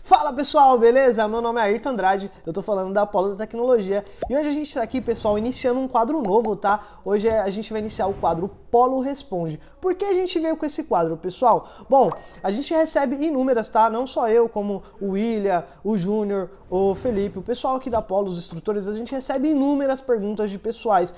Fala pessoal, beleza? Meu nome é Ayrton Andrade, eu tô falando da Polo da Tecnologia e hoje a gente tá aqui, pessoal, iniciando um quadro novo, tá? Hoje a gente vai iniciar o quadro Polo Responde. Por que a gente veio com esse quadro, pessoal? Bom, a gente recebe inúmeras, tá? Não só eu, como o William, o Júnior, o Felipe, o pessoal aqui da Polo, os instrutores, a gente recebe inúmeras perguntas de pessoais,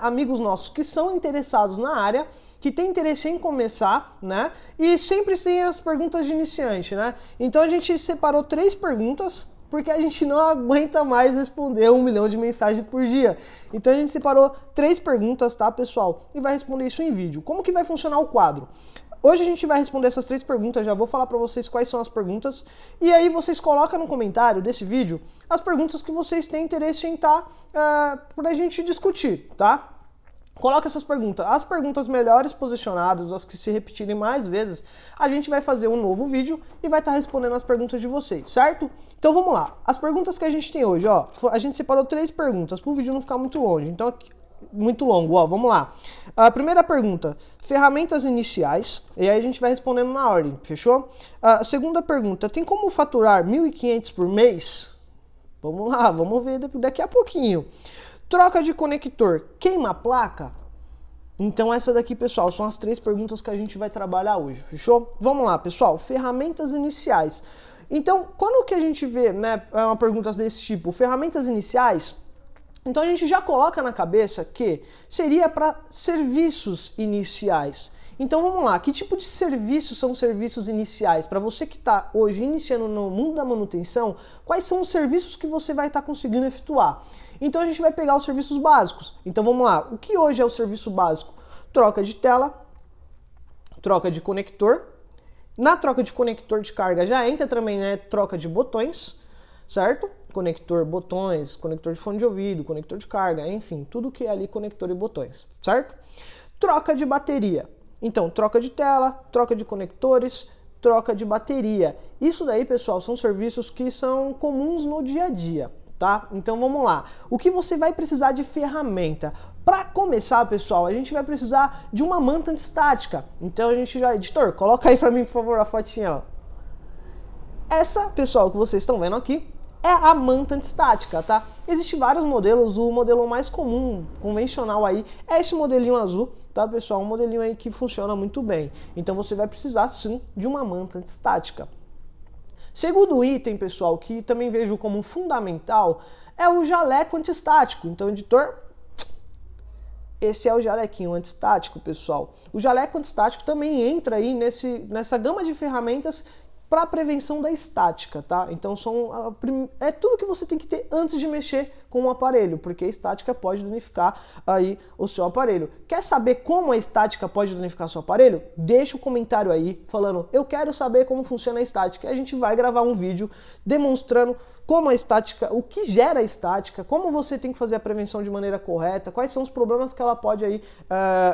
amigos nossos que são interessados na área, que tem interesse em começar, né? E sempre tem as perguntas de iniciante, né? Então a gente separou 3 perguntas, porque a gente não aguenta mais responder 1 milhão de mensagens por dia. Então a gente separou 3 perguntas, tá, pessoal? E vai responder isso em vídeo. Como que vai funcionar o quadro? Hoje a gente vai responder essas 3 perguntas, já vou falar pra vocês quais são as perguntas. E aí vocês colocam no comentário desse vídeo as perguntas que vocês têm interesse em pra gente discutir, tá? Coloca essas perguntas. As perguntas melhores posicionadas, as que se repetirem mais vezes, a gente vai fazer um novo vídeo e vai estar respondendo as perguntas de vocês, certo? Então vamos lá. As perguntas que a gente tem hoje, ó, a gente separou 3 perguntas para o vídeo não ficar muito longe. Então, muito longo, ó, vamos lá. A primeira pergunta, ferramentas iniciais, e aí a gente vai respondendo na ordem, fechou? A segunda pergunta, tem como faturar 1.500 por mês? Vamos lá, vamos ver daqui a pouquinho. Troca de conector, queima a placa? Então essa daqui, pessoal, são as 3 perguntas que a gente vai trabalhar hoje, fechou? Vamos lá, pessoal, ferramentas iniciais. Então, quando que a gente vê, né, uma pergunta desse tipo, ferramentas iniciais, então a gente já coloca na cabeça que seria para serviços iniciais. Então vamos lá, que tipo de serviços são serviços iniciais? Para você que está hoje iniciando no mundo da manutenção, quais são os serviços que você vai estar conseguindo efetuar? Então a gente vai pegar os serviços básicos. Então vamos lá, o que hoje é o serviço básico? Troca de tela, troca de conector. Na troca de conector de carga já entra também, né, troca de botões, certo? Conector, botões, conector de fone de ouvido, conector de carga, enfim, tudo que é ali conector e botões, certo? Troca de bateria. Então, troca de tela, troca de conectores, troca de bateria. Isso daí, pessoal, são serviços que são comuns no dia a dia, tá? Então, vamos lá. O que você vai precisar de ferramenta? Para começar, pessoal, a gente vai precisar de uma manta antistática. Então, a gente já... Editor, coloca aí para mim, por favor, a fotinha, ó. Essa, pessoal, que vocês estão vendo aqui, é a manta antistática, tá? Existem vários modelos, o modelo mais comum, convencional aí, é esse modelinho azul, tá, pessoal? Um modelinho aí que funciona muito bem. Então você vai precisar, sim, de uma manta antistática. Segundo item, pessoal, que também vejo como fundamental, é o jaleco antistático. Então, editor, esse é o jalequinho antistático, pessoal. O jaleco antistático também entra aí nessa gama de ferramentas para prevenção da estática, tá? Então é tudo que você tem que ter antes de mexer com o aparelho, porque a estática pode danificar aí o seu aparelho. Quer saber como a estática pode danificar seu aparelho? Deixa o comentário aí falando, eu quero saber como funciona a estática. A gente vai gravar um vídeo demonstrando como a estática, o que gera a estática, como você tem que fazer a prevenção de maneira correta, quais são os problemas que ela pode aí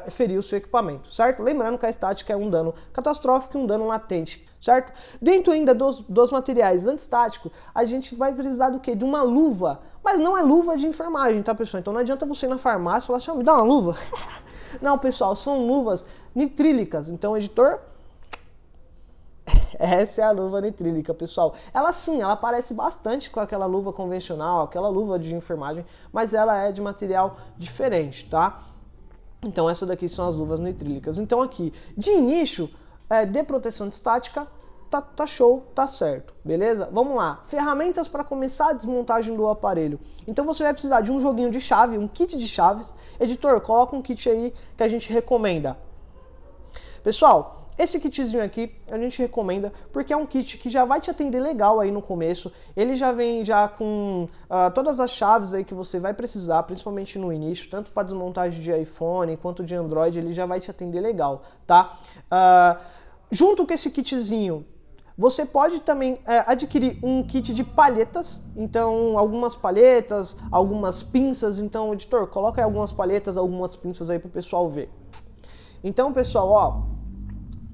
ferir o seu equipamento, certo? Lembrando que a estática é um dano catastrófico e um dano latente, certo? Dentro ainda dos materiais antistáticos, a gente vai precisar do quê? De uma luva, mas não é luva de enfermagem, tá, pessoal? Então não adianta você ir na farmácia e falar assim, me dá uma luva. Não, pessoal, são luvas nitrílicas. Então, editor, essa é a luva nitrílica, pessoal. Ela sim, ela parece bastante com aquela luva convencional, aquela luva de enfermagem, mas ela é de material diferente, tá? Então essas daqui são as luvas nitrílicas. Então aqui, de início, de proteção de estática, tá show, tá certo, beleza? Vamos lá, ferramentas para começar a desmontagem do aparelho. Então você vai precisar de um joguinho de chave, um kit de chaves. Editor, coloca um kit aí que a gente recomenda. Pessoal, esse kitzinho aqui a gente recomenda porque é um kit que já vai te atender legal aí no começo. Ele já vem já com todas as chaves aí que você vai precisar, principalmente no início, tanto para desmontagem de iPhone quanto de Android, ele já vai te atender legal, tá? Junto com esse kitzinho, você pode também adquirir um kit de palhetas, então algumas palhetas, algumas pinças. Então, editor, coloca aí algumas palhetas, algumas pinças aí para o pessoal ver. Então, pessoal, ó,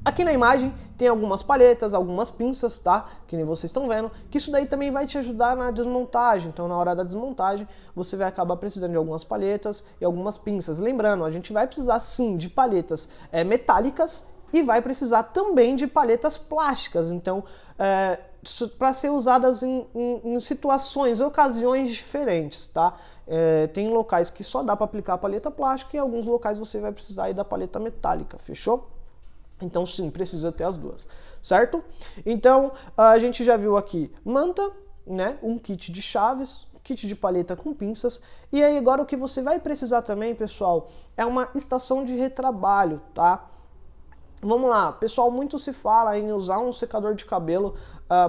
aqui na imagem tem algumas palhetas, algumas pinças, tá? Que nem vocês estão vendo, que isso daí também vai te ajudar na desmontagem. Então, na hora da desmontagem, você vai acabar precisando de algumas palhetas e algumas pinças. Lembrando, a gente vai precisar sim de palhetas metálicas e vai precisar também de palhetas plásticas. Então, para ser usadas em situações, ocasiões diferentes, tá? Tem locais que só dá para aplicar a palheta plástica e em alguns locais você vai precisar aí da palheta metálica, fechou? Então sim, precisa ter as duas, certo? Então a gente já viu aqui manta, né? Um kit de chaves, kit de palheta com pinças. E aí agora o que você vai precisar também, pessoal, é uma estação de retrabalho, tá? Vamos lá, pessoal, muito se fala em usar um secador de cabelo,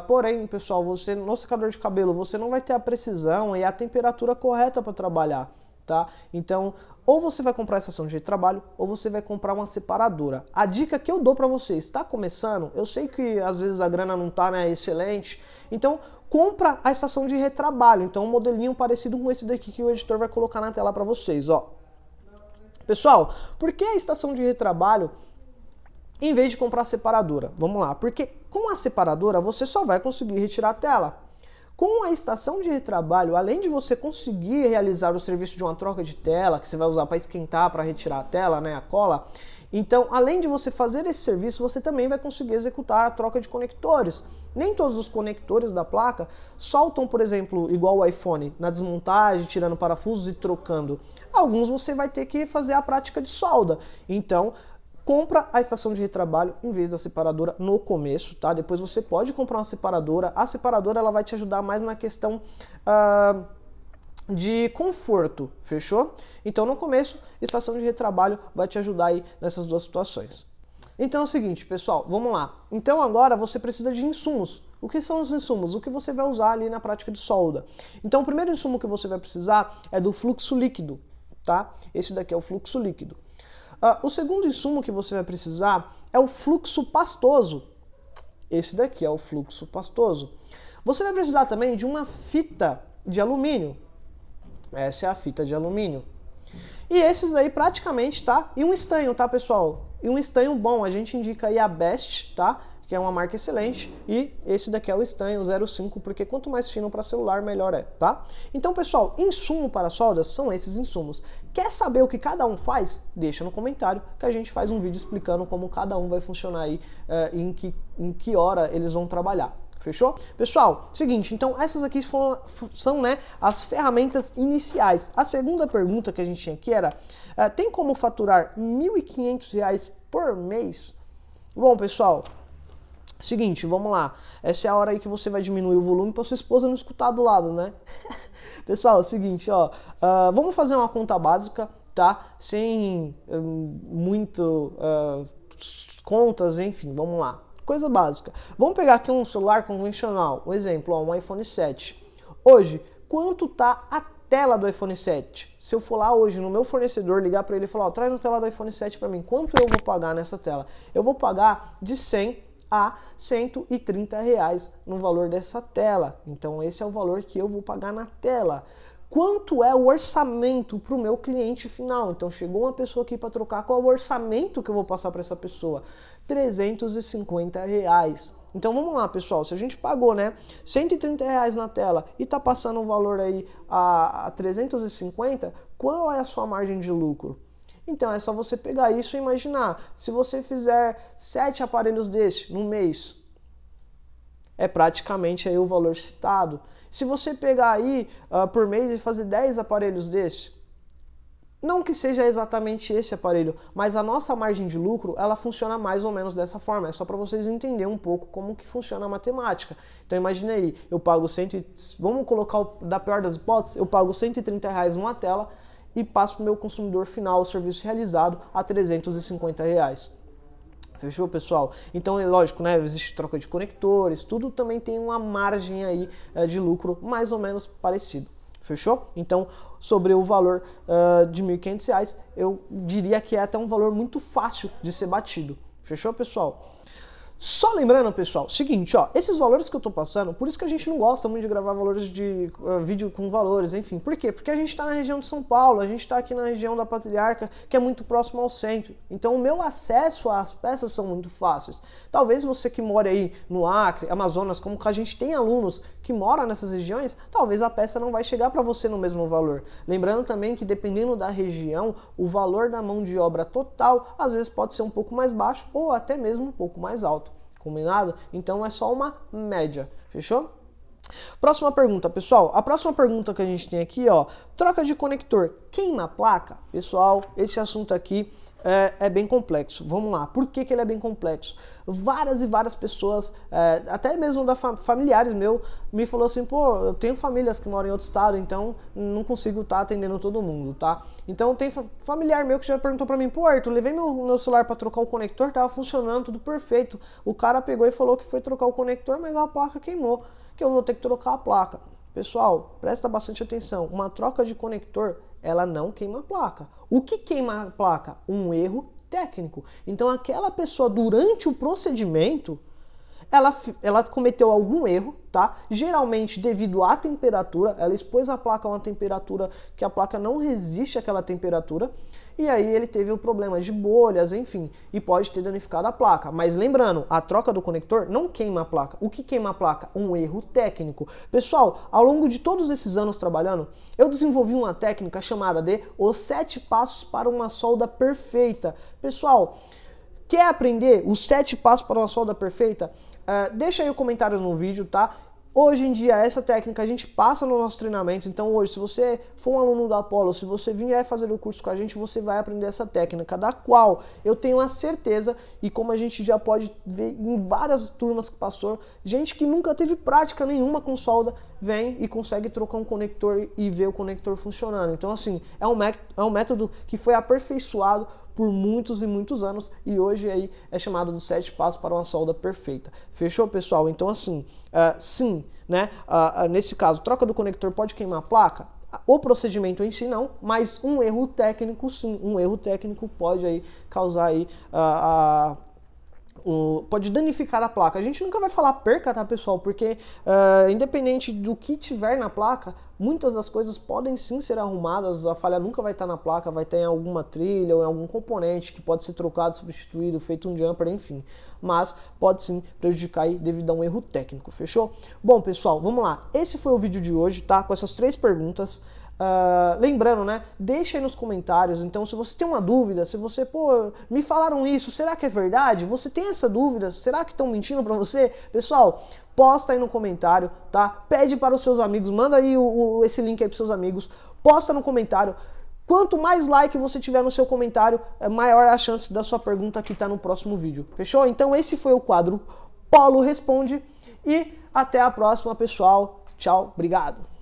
porém, pessoal, você no secador de cabelo você não vai ter a precisão e a temperatura correta para trabalhar, tá? Então, ou você vai comprar a estação de trabalho, ou você vai comprar uma separadora. A dica que eu dou para você, está começando, eu sei que às vezes a grana não tá, né, excelente, então compra a estação de retrabalho. Então, um modelinho parecido com esse daqui que o editor vai colocar na tela para vocês, ó. Pessoal, por que a estação de retrabalho em vez de comprar a separadora? Vamos lá, porque com a separadora você só vai conseguir retirar a tela. Com a estação de retrabalho, além de você conseguir realizar o serviço de uma troca de tela, que você vai usar para esquentar, para retirar a tela, né, a cola, então, além de você fazer esse serviço, você também vai conseguir executar a troca de conectores. Nem todos os conectores da placa soltam, por exemplo, igual o iPhone, na desmontagem, tirando parafusos e trocando. Alguns você vai ter que fazer a prática de solda. Então, compra a estação de retrabalho em vez da separadora no começo, tá? Depois você pode comprar uma separadora. A separadora ela vai te ajudar mais na questão de conforto, fechou? Então no começo, estação de retrabalho vai te ajudar aí nessas duas situações. Então é o seguinte, pessoal, vamos lá. Então agora você precisa de insumos. O que são os insumos? O que você vai usar ali na prática de solda. Então o primeiro insumo que você vai precisar é do fluxo líquido, tá? Esse daqui é o fluxo líquido. O segundo insumo que você vai precisar é o fluxo pastoso. Esse daqui é o fluxo pastoso. Você vai precisar também de uma fita de alumínio. Essa é a fita de alumínio. E esses aí praticamente, tá? E um estanho, tá, pessoal? E um estanho bom, a gente indica aí a Best, tá? Que é uma marca excelente. E esse daqui é o estanho 05, porque quanto mais fino para celular, melhor é, tá? Então, pessoal, insumo para soldas são esses insumos. Quer saber o que cada um faz? Deixa no comentário que a gente faz um vídeo explicando como cada um vai funcionar aí, em que hora eles vão trabalhar. Fechou? Pessoal, seguinte, então essas aqui são, né, as ferramentas iniciais. A segunda pergunta que a gente tinha aqui era, tem como faturar R$ 1.500 por mês? Bom, pessoal, seguinte, vamos lá. Essa é a hora aí que você vai diminuir o volume para sua esposa não escutar do lado, né? Pessoal, é o seguinte, ó, vamos fazer uma conta básica, tá? Sem muito contas, enfim, vamos lá. Coisa básica. Vamos pegar aqui um celular convencional, um exemplo, ó, um iPhone 7. Hoje, quanto tá a tela do iPhone 7? Se eu for lá hoje no meu fornecedor, ligar para ele e falar, ó, traz a tela do iPhone 7 para mim, quanto eu vou pagar nessa tela? Eu vou pagar de 100 a R$ 130 no valor dessa tela. Então esse é o valor que eu vou pagar na tela. Quanto é o orçamento para o meu cliente final? Então chegou uma pessoa aqui para trocar, qual é o orçamento que eu vou passar para essa pessoa? R$ 350. Então vamos lá, pessoal, se a gente pagou, né, R$ 130 na tela e tá passando um valor aí a 350, qual é a sua margem de lucro? Então é só você pegar isso e imaginar, se você fizer 7 aparelhos desse no mês, é praticamente aí o valor citado. Se você pegar aí por mês e fazer 10 aparelhos desse, não que seja exatamente esse aparelho, mas a nossa margem de lucro, ela funciona mais ou menos dessa forma. É só para vocês entenderem um pouco como que funciona a matemática. Então imagine aí, eu pago vamos colocar da pior das hipóteses, eu pago R$ 130 numa tela e passo para o meu consumidor final o serviço realizado a R$ 350. Fechou, pessoal? Então é lógico, né? Existe troca de conectores, tudo também tem uma margem aí de lucro mais ou menos parecido. Fechou? Então, sobre o valor de R$ 1.500, eu diria que é até um valor muito fácil de ser batido. Fechou, pessoal? Só lembrando, pessoal, seguinte, ó, esses valores que eu tô passando, por isso que a gente não gosta muito de gravar valores de vídeo com valores, enfim. Por quê? Porque a gente tá na região de São Paulo, a gente tá aqui na região da Patriarca, que é muito próximo ao centro. Então o meu acesso às peças são muito fáceis. Talvez você que mora aí no Acre, Amazonas, como que a gente tem alunos que moram nessas regiões, talvez a peça não vai chegar para você no mesmo valor. Lembrando também que dependendo da região, o valor da mão de obra total, às vezes pode ser um pouco mais baixo ou até mesmo um pouco mais alto. combinado? Então é só uma média, fechou? Próxima pergunta, pessoal. A próxima pergunta que a gente tem aqui, ó, troca de conector queima a placa? Pessoal, esse assunto aqui é bem complexo. Vamos lá. Por que ele é bem complexo? Várias e várias pessoas, até mesmo familiares meus, me falou assim, pô, eu tenho famílias que moram em outro estado, então não consigo estar atendendo todo mundo, tá? Então tem familiar meu que já perguntou pra mim, pô, Arthur, levei meu celular pra trocar o conector, tava funcionando, tudo perfeito. O cara pegou e falou que foi trocar o conector, mas a placa queimou, que eu vou ter que trocar a placa. Pessoal, presta bastante atenção. Uma troca de conector, ela não queima a placa. O que queima a placa? Um erro técnico. Então aquela pessoa, durante o procedimento, ela cometeu algum erro, tá? Geralmente devido à temperatura, ela expôs a placa a uma temperatura que a placa não resiste àquela temperatura, e aí ele teve o problema de bolhas, enfim, e pode ter danificado a placa. Mas lembrando, a troca do conector não queima a placa. O que queima a placa? Um erro técnico. Pessoal, ao longo de todos esses anos trabalhando, eu desenvolvi uma técnica chamada de os 7 passos para uma solda perfeita. Pessoal, quer aprender os 7 passos para uma solda perfeita? Deixa aí o comentário no vídeo, tá? Hoje em dia, essa técnica a gente passa nos nossos treinamentos, então hoje, se você for um aluno da Apollo, se você vier fazer o curso com a gente, você vai aprender essa técnica, da qual eu tenho a certeza, e como a gente já pode ver em várias turmas que passou, gente que nunca teve prática nenhuma com solda, vem e consegue trocar um conector e ver o conector funcionando. Então, assim, é um método que foi aperfeiçoado por muitos e muitos anos, e hoje aí é chamado dos 7 passos para uma solda perfeita. Fechou, pessoal? Então, assim, sim, né? Nesse caso, troca do conector pode queimar a placa? O procedimento em si não, mas um erro técnico sim, um erro técnico pode aí causar aí pode danificar a placa. A gente nunca vai falar perca, tá, pessoal? Porque independente do que tiver na placa, muitas das coisas podem sim ser arrumadas. A falha nunca vai estar na placa, vai ter em alguma trilha ou em algum componente que pode ser trocado, substituído, feito um jumper, enfim. Mas pode sim prejudicar aí devido a um erro técnico, fechou? Bom, pessoal, vamos lá. Esse foi o vídeo de hoje, tá? Com essas 3 perguntas. Lembrando, né? Deixa aí nos comentários. Então, se você tem uma dúvida, se você, pô, me falaram isso, será que é verdade? Você tem essa dúvida? Será que estão mentindo pra você? Pessoal, posta aí no comentário, tá? Pede para os seus amigos, manda aí esse link aí pros seus amigos, posta no comentário. Quanto mais like você tiver no seu comentário, maior a chance da sua pergunta que tá no próximo vídeo. Fechou? Então esse foi o quadro Polo Responde e até a próxima, pessoal. Tchau, obrigado.